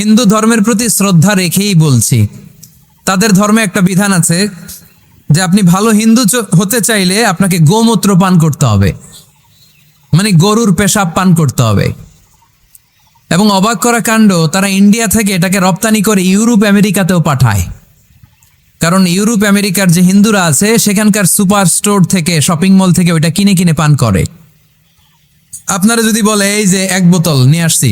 হিন্দু ধর্মের প্রতি শ্রদ্ধা রেখেই বলছি, তাদের ধর্মে একটা বিধান আছে যে আপনি ভালো হিন্দু হতে চাইলে আপনাকে গোমূত্র পান করতে হবে, মানে গরুর পেশাব পান করতে হবে। এবং অবাক করা কাণ্ড, তারা ইন্ডিয়া থেকে এটাকে রপ্তানি করে ইউরোপ আমেরিকাতেও পাঠায়। কারণ ইউরোপ আমেরিকার যে হিন্দুরা আছে সেখানকার সুপার স্টোর থেকে, শপিং মল থেকে ওইটা কিনে কিনে পান করে। আপনারা যদি বলে এই যে 1 বোতল নিয়ে আসছি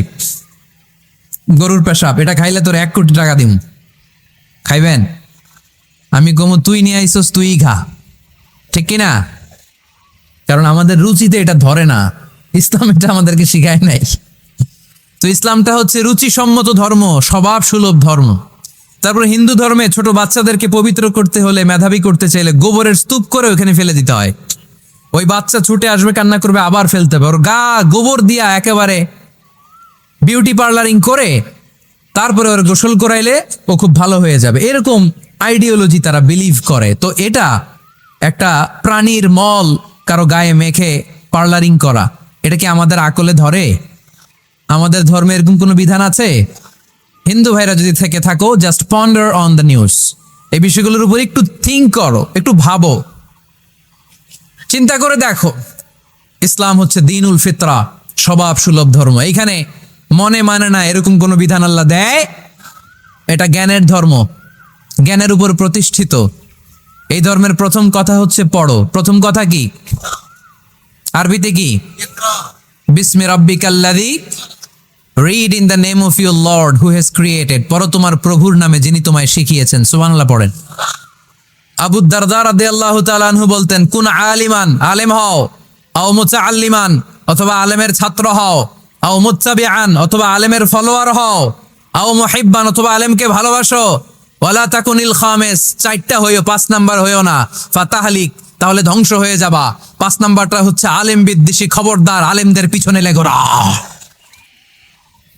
গরুর পেশাব, এটা খাইলে তোর 1 কোটি টাকা দিম, খাইবেন? আমি কমু তুই নিয়ে আইসস, তুই খা, ঠিক কিনা? কারণ আমাদের রুচিতে এটা ধরে না, ইসলাম এটা আমাদেরকে শিখায় নাই। তো ইসলামটা হচ্ছে রুচিসম্মত ধর্ম, স্বভাব সুলভ ধর্ম। তারপরে হিন্দু ধর্মে ছোট বাচ্চাদেরকে পবিত্র করতে হলে, মেধাবী করতে চাইলে গোবরের স্তূপ করে ওখানে ফেলে দিতে হয়। ওই বাচ্চা ছুটে আসবে, কান্না করবে, আবার ফেলতে হবে। ওর গা গোবর দিয়া একেবারে বিউটি পার্লারিং করে তারপরে ওর গোসল করাইলে ও খুব ভালো হয়ে যাবে, এরকম আইডিওলজি তারা বিলিভ করে। তো এটা একটা প্রাণীর মল কারো গায়ে মেখে পার্লারিং করা, এটা কি আমাদের আকলে ধরে? আমাদের ধর্মে এরকম কোনো বিধান আছে? হিন্দু ভাইরা যদি থেকে থাকো, just ponder on the news, এই বিষয়গুলোর উপর একটু থিঙ্ক করো, একটু ভাবো, চিন্তা করে দেখো। ইসলাম হচ্ছে দীনুল ফিতরা, স্বভাব সুলভ ধর্ম। এইখানে মনে মানে না এরকম কোনো বিধান আল্লাহ দেয়। এটা জ্ঞানের ধর্ম, জ্ঞানের উপর প্রতিষ্ঠিত। এই ধর্মের প্রথম কথা হচ্ছে পড়ো। প্রথম কথা কি? আরবিতে কি? বিসমি রাব্বিকাল্লাযী, read in the name of your lord who has created. পড়ো তোমার প্রভুর নামে যিনি তোমায় শিখিয়েছেন। সুবহানাল্লাহ পড়েন। আবু দারদা রাদিয়াল্লাহু তাআলা আনহু বলতেন, কুন আলিমান, আলেম হও, আও মুতাআল্লিমান, অথবা আলেমের ছাত্র হও, আও মুত্তাবিআন, অথবা আলেমের ফলোয়ার হও, আও মুহিব্বান, অথবা আলেমকে ভালোবাসো, ওয়ালা তাকুনিল খামিস, 4টা হইও, 5 নাম্বার হইও না, ফাতাহলিক, তাহলে ধ্বংস হয়ে যাবা। 5 নাম্বারটা হচ্ছে আলেম বিদ্বেষী, খবরদার আলেমদের পিছনে লেগো না,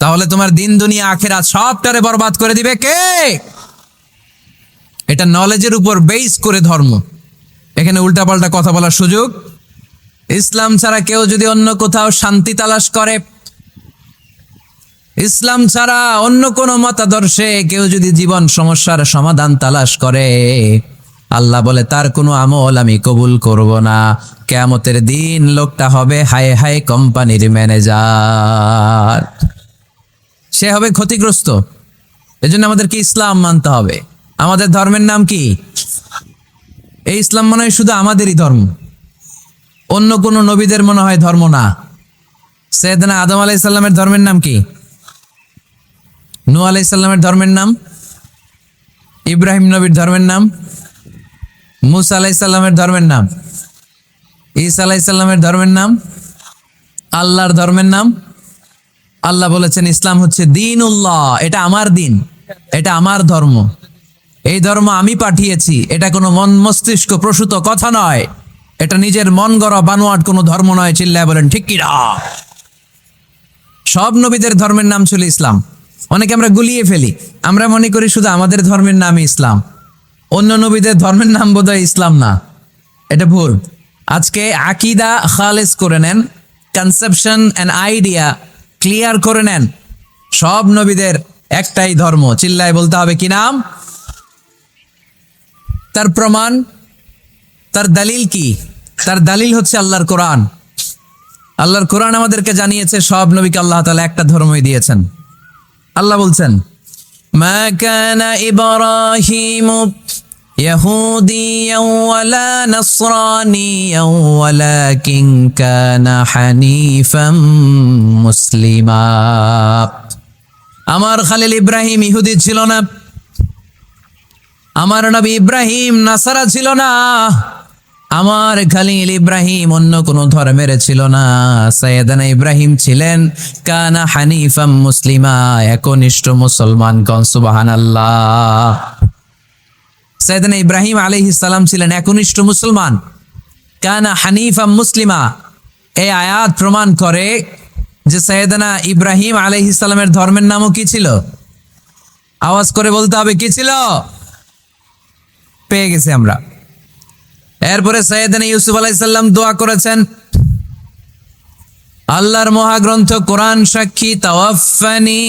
তাহলে তোমার দিন দুনিয়া আখিরাত সবটারে বরবাদ করে দিবে কে? এটা নলেজের উপর বেস করে ধর্ম, এখানে উল্টাপাল্টা কথা বলার সুযোগ। ইসলাম ছাড়া কেউ যদি অন্য কোথাও শান্তি তালাশ করে, ইসলাম ছাড়া অন্য কোনো মতাদর্শে কেউ যদি জীবন সমস্যার সমাধান তালাশ করে, আল্লাহ বলে তার কোনো আমল আমি কবুল করব না। কিয়ামতের দিন লোকটা হবে হায় হায় কোম্পানির ম্যানেজার, সে হবে ক্ষতিগ্রস্ত। এজন্য আমাদেরকে ইসলাম মানতে হবে। আমাদের ধর্মের নাম কি? এই ইসলাম মনে হয় শুধু আমাদেরই ধর্ম, অন্য কোনো নবীদের মনে হয় ধর্ম না। সৈয়দনা আদম আলাইহিস সালামের ধর্মের নাম কি? নূহ আলাইহিস সালামের ধর্মের নাম? ইব্রাহিম নবীর ধর্মের নাম? মুসা আলাইহিস সালামের ধর্মের নাম? ঈসা আলাইহিস সালামের ধর্মের নাম? আল্লাহর ধর্মের নাম? আল্লাহ বলেছেন ইসলাম হচ্ছে দীনুল্লাহ, এটা আমার দিন, এটা আমার ধর্ম, এই ধর্ম আমি পাঠিয়েছি। এটা কোনো মন মস্তিষ্ক প্রসূত কথা নয়, এটা নিজের মন গড়া বানোয়াট কোনো ধর্ম নয়। চিল্লায় বলেন ঠিক কি না? সব নবীদের ধর্মের নাম ছিল ইসলাম। অনেকে আমরা গুলিয়ে ফেলি, আমরা মনে করি শুধু আমাদের ধর্মের নামই ইসলাম, অন্য নবীদের ধর্মের নাম বোধহয় ইসলাম না। এটা ভুল। আজকে আকীদা খালেস করে নেন, কনসেপশন এন্ড আইডিয়া ক্লিয়ার করে নেন। সব নবীদের একটাই ধর্ম, চিল্লায় বলতে হবে কি নাম? তার প্রমাণ, তার দলিল কি? তার দলিল হচ্ছে আল্লাহর কোরআন। আল্লাহর কোরআন আমাদেরকে জানিয়েছে সব নবীকে আল্লাহ তাআলা একটা ধর্মই দিয়েছেন। আল্লাহ বলছেন, মা কানা ইব্রাহিমু ইয়াহুদিয়ান ওয়ালা নাসরানিয়ান ওয়ালাকিন কানা হানিফাম মুসলিমা। আমার খালিল ইব্রাহিম ইহুদি ছিল না, আমার নবী ইব্রাহিম নাসারা ছিল না, আমার খালিল ইব্রাহিম অন্য কোনো ধর্মের ছিল না। সাইয়েদানা ইব্রাহিম ছিলেন কানা হানিফাম মুসলিমা, একনিষ্ঠ মুসলমান। কোন সুবহানাল্লাহ। সাইয়েদানা ইব্রাহিম আলাইহিস সালাম ছিলেন একনিষ্ঠ মুসলমান, কানা হানিফাম মুসলিমা। এই আয়াত প্রমাণ করে যে সাইয়েদানা ইব্রাহিম আলাইহিস সালামের ধর্মের নামও কি ছিল? আওয়াজ করে বলতে হবে, কি ছিল? পেয়ে গেছি আমরা। এরপরে সাইয়েদানা ইউসুফ আলাইহিস সালাম দোয়া করেছেন, আল্লাহর মহাগ্রন্থ কোরআন সাক্ষী, তাওয়াফানি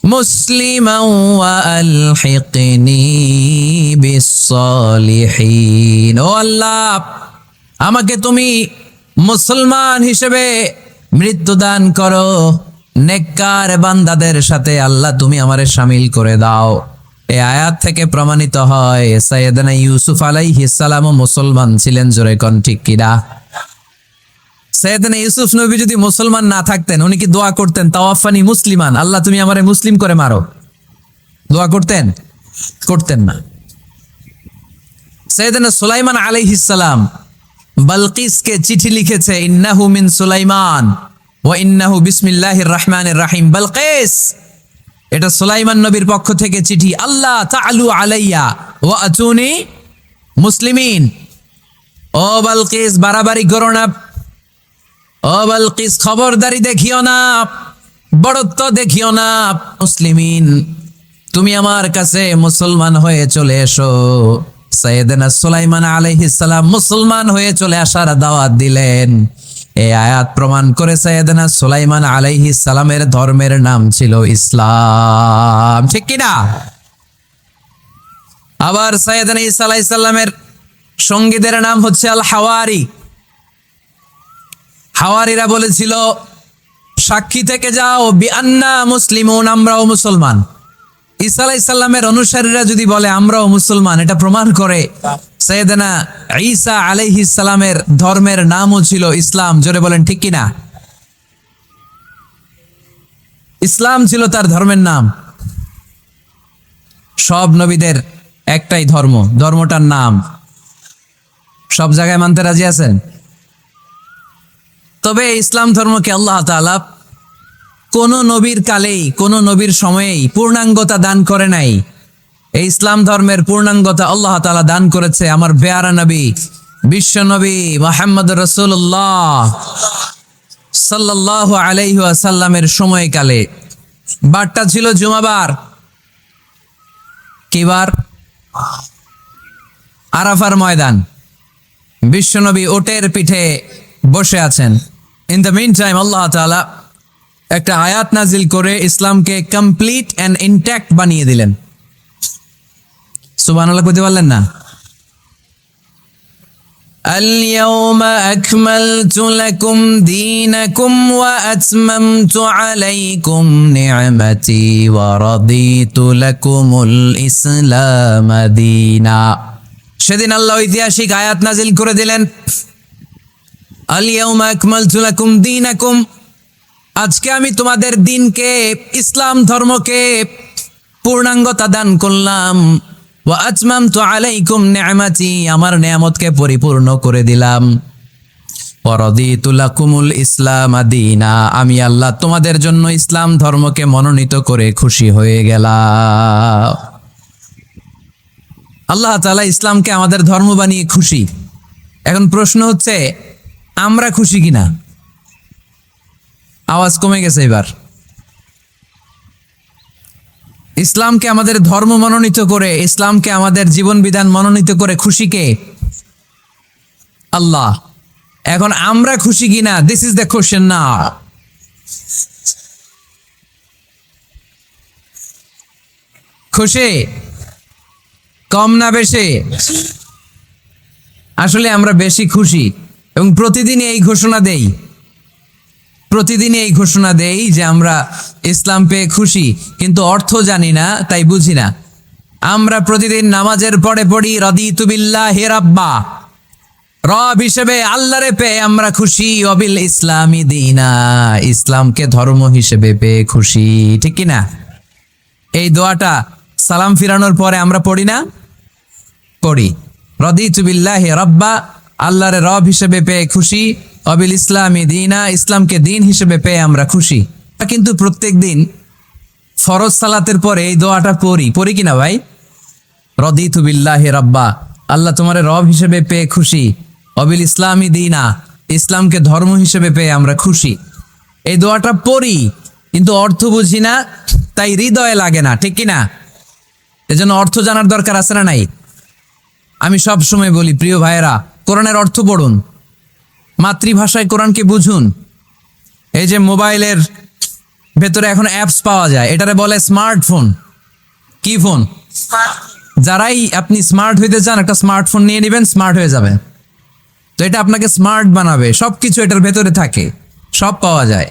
মুসলিমা ওয়া আলহিকনি বিসসালিহিন। ও আল্লাহ, আমাকে তুমি মুসলমান হিসেবে মৃত্যু দান করো, নেককার বান্দাদের সাথে আল্লাহ তুমি আমারে শামিল করে দাও। এই আয়াত থেকে প্রমাণিত হয় সাইয়েদনা ইউসুফ আলাইহিস সালাম মুসলমান ছিলেন। জোরে কোন ঠিক কিনা? সাইয়েদনা ইউসুফ নবী যদি মুসলমান না থাকতেন, উনি কি দোয়া করতেন তাওয়াফানি মুসলিমান, আল্লাহ তুমি আমারে মুসলিম করে মারো? দোয়া করতেন? করতেন না। সাইয়েদনা সুলাইমান আলাইহিস সালাম বালকিসকে চিঠি লিখেছে, ইন্নাহু মিন সুলাইমান ওয়া ইন্নাহু বিসমিল্লাহির রহমানির রহিম। বালকিস, এটা সুলাইমান নবীর পক্ষ থেকে চিঠি। আল্লাহ তাআলু আলাইয়া ওয়া আতুনি মুসলিমিন। ও বালকিস, বাড়াবাড়ি করো না। ও বালকিস, খবরদারি দেখিও না, বড়ত্ব দেখিও না। মুসলিমিন, তুমি আমার কাছে মুসলমান হয়ে চলে এসো। সাইয়েদনা সুলাইমান আলাইহিস সালাম মুসলমান হয়ে চলে আসার দাওয়াত দিলেন। এই আয়াত প্রমাণ করে সাইয়েদনা সুলাইমান আলাইহিস সালামের ধর্মের নাম ছিল ইসলাম, ঠিক কি না? আবার সাইয়েদনা ঈসা আলাইহিস সালামের সঙ্গীদের নাম হচ্ছে আল হাওয়ারি। হাওয়ারিরা বলেছিল, সাক্ষী থেকে যাও বিআন্না মুসলিমুন, আমরাও মুসলমান। ঈসা আলাইহিস সালামের অনুসারীরা যদি বলে আমরাও মুসলমান, এটা প্রমাণ করে সাইয়েদনা ঈসা আলাইহিস সালামের ধর্মের নামও ছিল ইসলাম। জোরে বলেন ঠিক কিনা? ইসলাম ছিল তার ধর্মের নাম। সব নবীদের একটাই ধর্ম, ধর্মটার নাম সব জায়গায় মানতে রাজি আছেন? তবে ইসলাম ধর্মকে আল্লাহ তাআলা কোন নবীর কালেই, কোন নবীর সময়েই পূর্ণাঙ্গতা দান করে নাই। এই ইসলাম ধর্মের পূর্ণাঙ্গতা আল্লাহ তাআলা দান করেছে আমার পেয়ারা নবী, বিশ্ব নবী মুহাম্মদ রাসূলুল্লাহ সাল্লাল্লাহু আলাইহি ওয়াসাল্লামের সময়কালে। বারটা ছিল জুমাবার। কি বার? আরাফার ময়দান। বিশ্বনবী ওটের পিঠে বসে আছেন। ইন দ্য মিন টাইম আল্লাহ তাআলা একটা আয়াত নাজিল করে ইসলামকে কমপ্লিট এন্ড ইনট্যাক্ট বানিয়ে দিলেন। সুবহানাল্লাহ কইতে পারলেন না? اليوم أكملت لكم دينكم وأتممت عليكم نعمتي ورضيت لكم الإسلام دينا। সেদিন আল্লাহ ঐতিহাসিক আয়াত নাজিল করে দিলেন, আল-ইয়াউমা আকমালতু লাকুম দীনাকুম, আজকে আমি তোমাদের দিনকে, ইসলাম ধর্মকে পূর্ণাঙ্গতা দান করলাম। ওয়া আতমামতু আলাইকুম নি'মাতি, আমার নিয়ামতকে পরিপূর্ণ করে দিলাম। ওয়া রাদিতু লাকুমুল ইসলাম দীনা, আমি আল্লাহ তোমাদের জন্য ইসলাম ধর্মকে মনোনীত করে খুশি হয়ে গেলাম। আল্লাহ তাআলা ইসলামকে আমাদের ধর্ম বানিয়ে খুশি। এখন প্রশ্ন হচ্ছে, আমরা খুশি কিনা? আওয়াজ কমে গেছে এবার। ইসলামকে আমাদের ধর্ম মনোনীত করে, ইসলামকে আমাদের জীবন বিধান মনোনীত করে খুশি কে? আল্লাহ। এখন আমরা খুশি কিনা? দিস ইজ দ্য কোশ্চেন নাও। খুশি? কম না বেশি? আসলে আমরা বেশি খুশি এবং প্রতিদিনই এই ঘোষণা দেই, প্রতিদিনই এই ঘোষণা দেই যে আমরা ইসলাম পেয়ে খুশি, কিন্তু অর্থ জানি না, তাই বুঝি না। আমরা প্রতিদিন নামাজের পরে পড়ি রাদিতু বিল্লাহি রাব্বা, রব হিসেবে আল্লাহরে পেয়ে আমরা খুশি। ওয়াবিল ইসলামি দীনা, ইসলামকে ধর্ম হিসেবে পেয়ে খুশি, ঠিক কি না? এই দোয়াটা সালাম ফিরানোর পরে আমরা পড়ি না? পড়ি। রাদিতু বিল্লাহি রাব্বা, আল্লাহরে রব হিসেবে পেয়ে খুশি। ওয়াবিল ইসলামি দীনা, ইসলামকে দিন হিসেবে পেয়ে আমরা খুশি। কিন্তু প্রত্যেক দিন ফরজ সালাতের পরে এই দোয়াটা পড়ি কিনা ভাই? রাদিতু বিল্লাহি রাব্বা, আল্লাহ তোমারে রব হিসেবে পেয়ে খুশি। ওয়াবিল ইসলামি দীনা, ইসলামকে ধর্ম হিসেবে পেয়ে আমরা খুশি। এই দোয়াটা পড়ি কিন্তু অর্থ বুঝি না, তাই হৃদয়ে লাগে না, ঠিক কিনা? এজন্য অর্থ জানার দরকার আছে না নাই? আমি সব সময় বলি, প্রিয় ভাইয়েরা, কোরআনের অর্থ পড়ুন, মাতৃভাষায় কোরআনকে বুঝুন। এই যে মোবাইলের ভেতরে এখন অ্যাপস পাওয়া যায়, এটারে বলে স্মার্টফোন। কি ফোন? যারাই আপনি স্মার্ট হইতে চান একটা স্মার্টফোন নিয়ে নেবেন, স্মার্ট হয়ে যাবেন। তো এটা আপনাকে স্মার্ট বানাবে, সবকিছু এটার ভেতরে থাকে, সব পাওয়া যায়।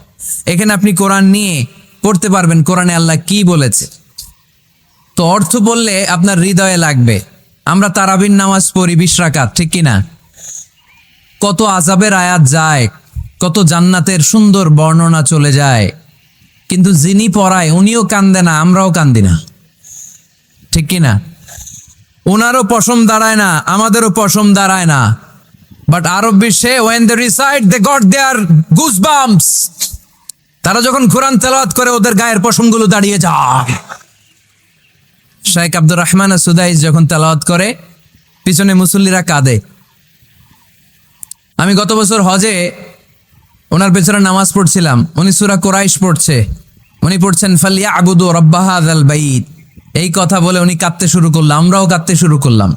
এখানে আপনি কোরআন নিয়ে পড়তে পারবেন কোরআনে আল্লাহ কি বলেছে। তো অর্থ বললে আপনার হৃদয়ে লাগবে। আমরা তারাবির নামাজ পড়ি 20 রাকাত, ঠিক কিনা? কত আযাবের আয়াত যায়, কত জান্নাতের সুন্দর বর্ণনা চলে যায়, কিন্তু যিনি পড়ায় উনিও কান্দে না, আমরাও কান্দি না, ঠিক কিনা? ওনারও পশম দাঁড়ায় না, আমাদেরও পশম দাঁড়ায় না। বাট আরব বিশ্বে when they recite they got their goosebumps, তারা যখন কোরআন তেলাওয়াত করে ওদের গায়ের পশমগুলো দাঁড়িয়ে যায়। শেখ আব্দুর রহমান সুদাইস যখন তেলাওয়াত করে পিছনে মুসল্লিরা কাঁদে। আমি গত বছর হজে ওনার পেছনে নামাজ পড়ছিলাম, উনি সূরা কুরাইশ পড়ছে, উনি পড়ছেন ফালিয়াবুদু রাব্বা হাযাল বাইত। এই কথা বলে উনি কাঁদতে শুরু করলাম, আমরাও কাঁদতে শুরু করলাম।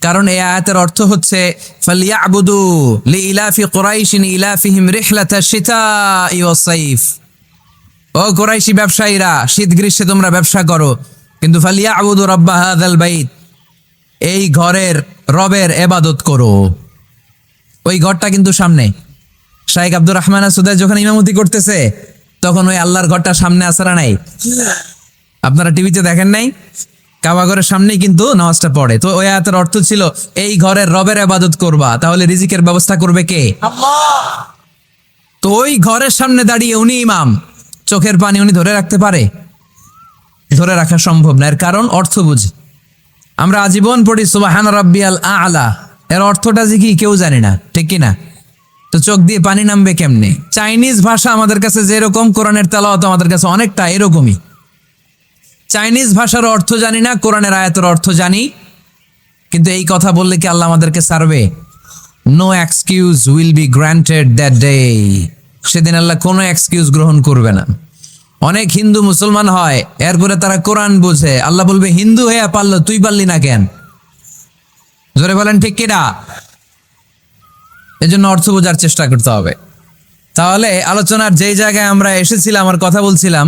কারণ এই আয়াতের অর্থ হচ্ছে ফালিয়াবুদু লিইলাফি কুরাইশিন ইলাফিহিম রিহলাতাশ শিতাই ওয়াস সাইফ। ও কুরাইশি ব্যবসায়ীরা, শীত গ্রীষ্মে তোমরা ব্যবসা করো, কিন্তু ফালিয়াবুদু রাব্বা হাযাল বাইত, এই ঘরের রবের ইবাদত করো। ওই ঘরটা কিন্তু সামনে। শাইখ আব্দুর রহমান সুদাই যখন ইমামতি করতেছে তখন ওই আল্লাহর ঘরটা সামনে আছে না নাই? আপনারা টিভিতে দেখেন নাই? কাবা ঘরের সামনেই কিন্তু নামাজটা পড়ে। তো ওই আয়াতের অর্থ ছিল এই ঘরের রবের ইবাদত করবা, তাহলে রিজিকের ব্যবস্থা করবে কে? আল্লাহ। তো ওই ঘরের সামনে দাঁড়িয়ে উনি ইমাম, চোখের পানি উনি ধরে রাখতে পারে? ধরে রাখা সম্ভব না। এর কারণ অর্থ বুঝি। আমরা আজীবন পড়ি সুবহান রাব্বিয়াল আ'লা, এর অর্থটা যে কি কেউ জানি না, ঠিক কিনা? তো চোখ দিয়ে পানি নামবে কেমনে? চাইনিজ ভাষা আমাদের কাছে যেরকম, কোরআনের তেলাওয়াত আমাদের কাছে অনেকটা এরকমই। চাইনিজ ভাষার অর্থ জানি না, কোরআনের আয়াতের অর্থ জানি, কিন্তু এই কথা বললে কি আল্লাহ আমাদেরকে ছাড়বে? No excuse will be granted that day. সেদিন আল্লাহ কোনো এক্সকিউজ গ্রহণ করবে না। অনেক হিন্দু মুসলমান হয়, এরপরে তারা কোরআন বুঝে, আল্লাহ বলবে হিন্দু হয়ে পারলো, তুই পারলি না কেন? জোরে বলেন ঠিক কিনা? এজন্য অর্থ বোঝার চেষ্টা করতে হবে। তাহলে আলোচনার যেই জায়গায় আমরা এসেছিলাম, আমার কথা বলছিলাম,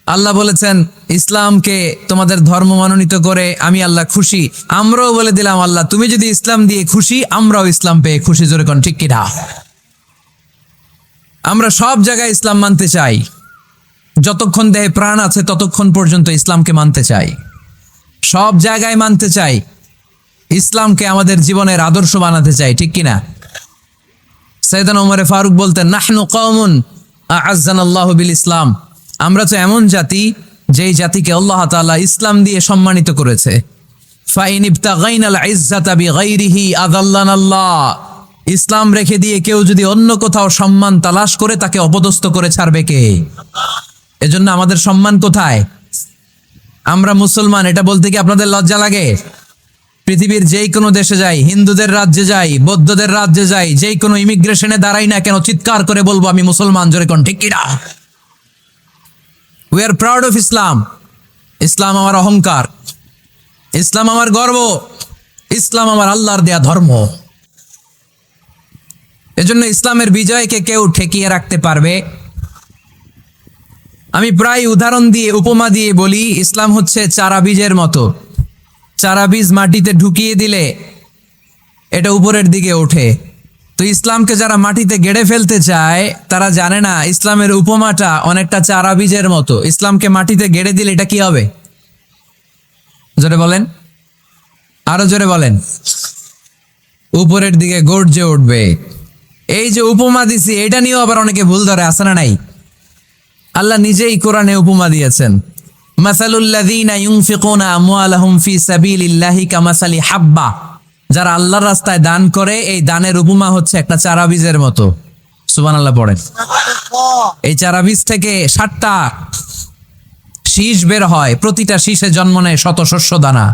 আল্লাহ বলেছেন ইসলামকে তোমাদের ধর্ম মনোনীত করে আমি আল্লাহ খুশি। আমরাও বলে দিলাম আল্লাহ তুমি যদি ইসলাম দিয়ে খুশি, আমরাও ইসলাম পেয়ে খুশি। জোরে কোন ঠিক কিনা? আমরা সব জায়গায় ইসলাম মানতে চাই, যতক্ষণ দেহে প্রাণ আছে ততক্ষণ পর্যন্ত ইসলামকে মানতে চাই, সব জায়গায় মানতে চাই, ইসলামকে আমাদের জীবনের আদর্শ বানাতে চাই, ঠিক কিনা? সাইয়েদনা ওমর ফারুক বলতেন নাহনু কওমুন আ'আজ্জানাল্লাহু বিল ইসলাম, আমরা তো এমন জাতি যেই জাতিকে আল্লাহ তাআলা ইসলাম দিয়ে সম্মানিত করেছে। ফাইন ইবতাগাইনাল ইজ্জাতা বিগাইরিহি আযাল্লানাল্লাহ, ইসলাম রেখে দিয়ে কেউ যদি অন্য কোথাও সম্মান তালাশ করে তাকে অপদস্থ করে ছাড়বে কে? এজন্য আমাদের সম্মান কোথায়? আমরা মুসলমান, এটা বলতে কি আপনাদের লজ্জা লাগে? পৃথিবীর যেই কোনো দেশে যাই, হিন্দুদের রাজ্যে যাই, বৌদ্ধদের রাজ্যে যাই, যেই কোনো ইমিগ্রেশনে দাঁড়াই না কেন, চিৎকার করে বলবো আমি মুসলমান। জোরে কোন ঠিক কিনা? We are proud of Islam. ইসলাম আমার অহংকার, ইসলাম আমার গর্ব, ইসলাম আমার আল্লাহর দেয়া ধর্ম। এজন্য ইসলামের বিজয়কে কেউ ঠেকিয়ে রাখতে পারবে? আমি প্রায় উদাহরণ দিয়ে, উপমা দিয়ে বলি, ইসলাম হচ্ছে চারা বীজের মতো। চারা বীজ মাটিতে ঢুকিয়ে দিলে এটা উপরের দিকে ওঠে। তো ইসলামকে যারা মাটিতে গেড়ে ফেলতে চায় তারা জানে না ইসলামের উপমাটা অনেকটা চারা বীজের মতো। ইসলামকে মাটিতে গেড়ে দিলে এটা কি হবে? জোরে বলেন, আরো জোরে বলেন। উপরের দিকে গর্জে উঠবে। এই যে উপমা দিছি, এটা নিয়েও আবার অনেকে ভুল ধরে, আছে না নাই? আল্লাহ নিজেই কোরআনে উপমা দিয়েছেন, মাসালুল্লাযীনা ইউনফিকুনা আমওয়ালাহুম ফি সাবিলিল্লাহি কামাসালি হাব্বা, যারা আল্লাহর রাস্তায় দান করে এই দানের উপমা হচ্ছে একটা চারা বীজের মতো। সুবহানাল্লাহ পড়েন। এই চারা বীজ থেকে 7টা শীষ বের হয়, প্রতিটা শীষে জন্ম নেয় শত শস্য দানা।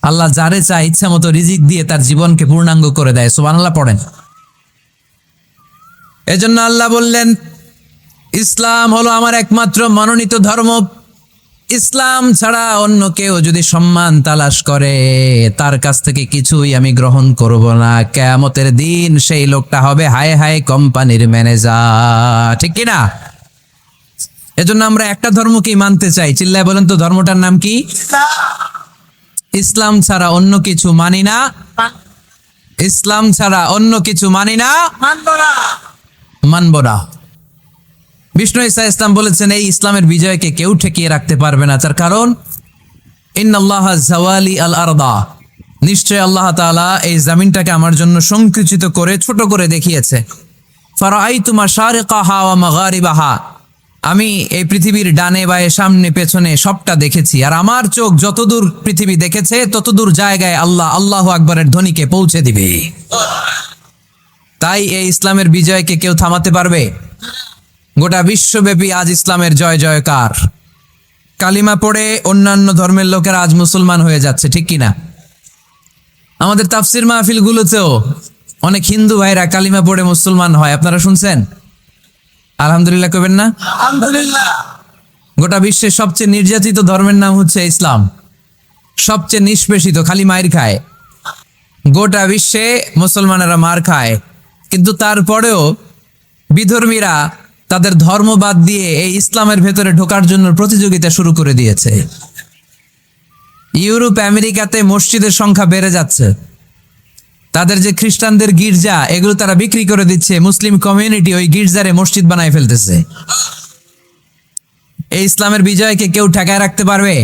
আল্লাহ যারে চায় ইচ্ছা মতো রিজিক দিয়ে তার জীবনকে পূর্ণাঙ্গ করে দেয়। সুবহানাল্লাহ পড়েন। এজন্য আল্লাহ বললেন ইসলাম হলো আমার একমাত্র মনোনীত ধর্ম। ইসলাম ছাড়া অন্য কেউ যদি সম্মান তালাশ করে তার কাছ থেকে কিছুই আমি গ্রহণ করব না। কিয়ামতের দিন সেই লোকটা হবে হায় হায় কোম্পানির ম্যানেজার, ঠিক কিনা? এজন্য আমরা একটা ধর্মকেই মানতে চাই। চিল্লায় বলেন তো ধর্মটার নাম কি? ইসলাম ছাড়া অন্য কিছু মানি না। ইসলাম ছাড়া অন্য কিছু মানি না, মানব না। বিষ্ণু ঈসা ইসলাম বলেছেন এই ইসলামের বিজয়কে কেউ ঠেকিয়ে রাখতে পারবে না। তার কারণ ইন্নাল্লাহা জাওয়ালি আল আরদা, নিশ্চয় আল্লাহ তাআলা এই জমিনটাকে আমার জন্য সংকুচিত করে ছোট করে দেখিয়েছে। ফারাআইতু মাশারিকাহা ওয়া মাগারিবাহা, আমি এই পৃথিবীর ডানে বায়ে সামনে পেছনে সবটা দেখেছি। আর আমার চোখ যতদূর পৃথিবী দেখেছে ততদূর জায়গায় আল্লাহ আল্লাহু আকবরের ধ্বনিকে পৌঁছে দিবে। তাই এই ইসলামের বিজয়কে কেউ থামাতে পারবে? গোটা বিশ্বব্যাপী আজ ইসলামের জয় জয়কার। কালিমা পড়ে অন্যান্য ধর্মের লোকেরা আজ মুসলমান হয়ে যাচ্ছে, ঠিক কিনা? আমাদের তাফসির মাহফিলগুলোতেও অনেক হিন্দু ভাইরা কালিমা পড়ে মুসলমান হয়, আপনারা শুনছেন? আলহামদুলিল্লাহ কবেন না? আলহামদুলিল্লাহ। গোটা বিশ্বের সবচেয়ে নির্যাতিত ধর্মের নাম হচ্ছে ইসলাম, সবচেয়ে নিষ্পেষিত, খালি মায়ের খায়। গোটা বিশ্বে মুসলমানেরা মার খায়, কিন্তু তারপরেও বিধর্মীরা তাদের ধর্ম বাদ দিয়ে এই ইসলামের ভেতরে ঢোকার জন্য প্রতিযোগিতা শুরু করে দিয়েছে। ইউরোপ আমেরিকাতে মসজিদের সংখ্যা বেড়ে যাচ্ছে। তাদের যে খ্রিস্টানদের গির্জা, এগুলো তারা বিক্রি করে দিচ্ছে, মুসলিম কমিউনিটি ওই গির্জারে মসজিদ বানায় ফেলতেছে। এই ইসলামের বিজয়কে কেউ ঠেকায় রাখতে পারবে?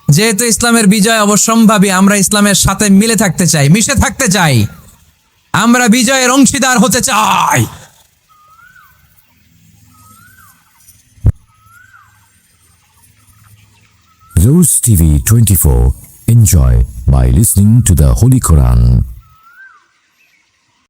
যেহেতু ইসলামের বিজয় অবশ্যম্ভাবী, আমরা ইসলামের সাথে মিলে থাকতে চাই, মিশে থাকতে চাই, আমরা বিজয়ের অংশীদার হতে চাই। Rose TV 24. Enjoy by listening to the Holy Quran.